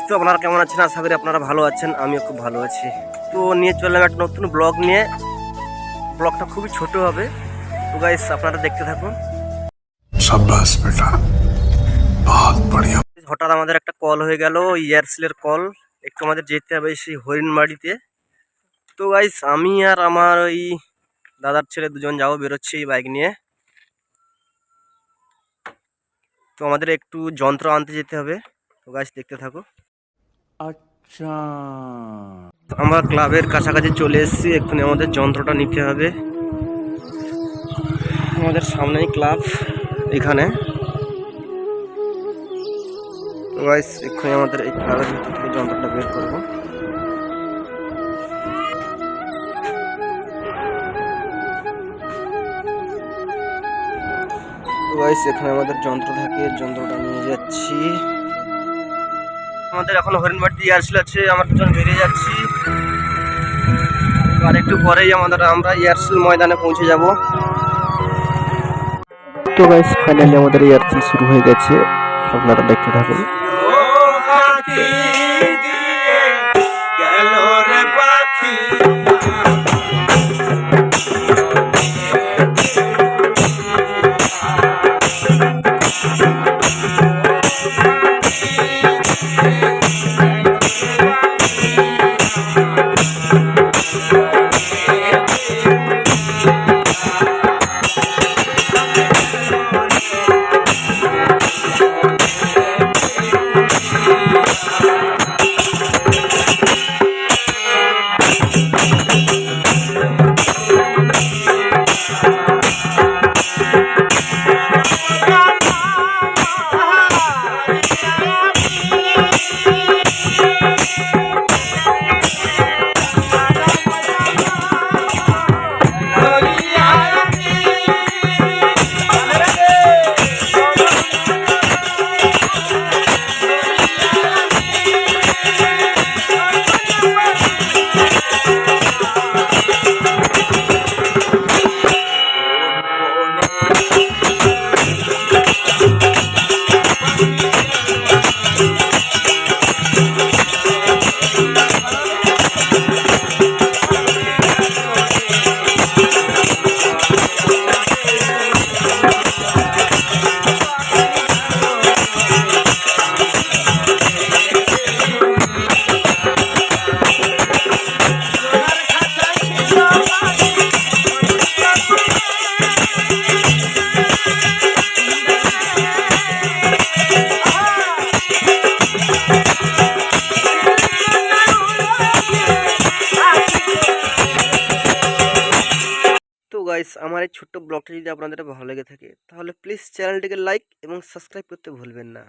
তো আপনারা কেমন আছেন? আশা করি আপনারা ভালো আছেন, আমিও খুব ভালো আছি। তো নিয়ে চললাম একটা নতুন ব্লগ নিয়ে। ব্লগটা খুবই ছোট হবে, তো গাইস আপনারা দেখতে থাকুন। शाबाश बेटा, बहुत बढ़िया। হঠাৎ আমাদের একটা কল হয়ে গেল, এয়ারসেলের কল। একটু আমাদের যেতে হবে সেই হরিণমারিতে। তো গাইস আমি আর আমার ওই দাদার ছেলে দুজন যাবো, বেরোচ্ছি এই বাইক নিয়ে। তো আমাদের একটু যন্ত্র আনতে যেতে হবে, তো গাইস দেখতে থাকো। আচ্ছা, আমরা ক্লাবের কাছাকাছি চলে এসেছি, এক্ষুনি আমাদের যন্ত্রটা নিতে হবে। আমাদের সামনেই ক্লাব, এখানে। তো গাইস এক্ষুনি আমাদের এই ক্লাবের ভিতর থেকে যন্ত্রটা বের করব। তো গাইস এখানে আমাদের যন্ত্র থাকে, যন্ত্রটা নিয়ে যাচ্ছি। আমাদের এখন হরিণবাড়িতে এয়ারসেল আছে, আমরা দুজন বেরিয়ে যাচ্ছি। আর একটু পরেই আমরা এয়ারসেল ময়দানে পৌঁছে যাব। তো গাইস ফাইনালি আমাদের এয়ারসেল শুরু হয়ে গেছে, আপনারা দেখতে থাকুন। তো গাইস আমার এই ছোট্ট ব্লগটা যদি আপনাদের ভালো লেগে থাকে, তাহলে প্লিজ চ্যানেলটিকে লাইক এবং সাবস্ক্রাইব করতে ভুলবেন না।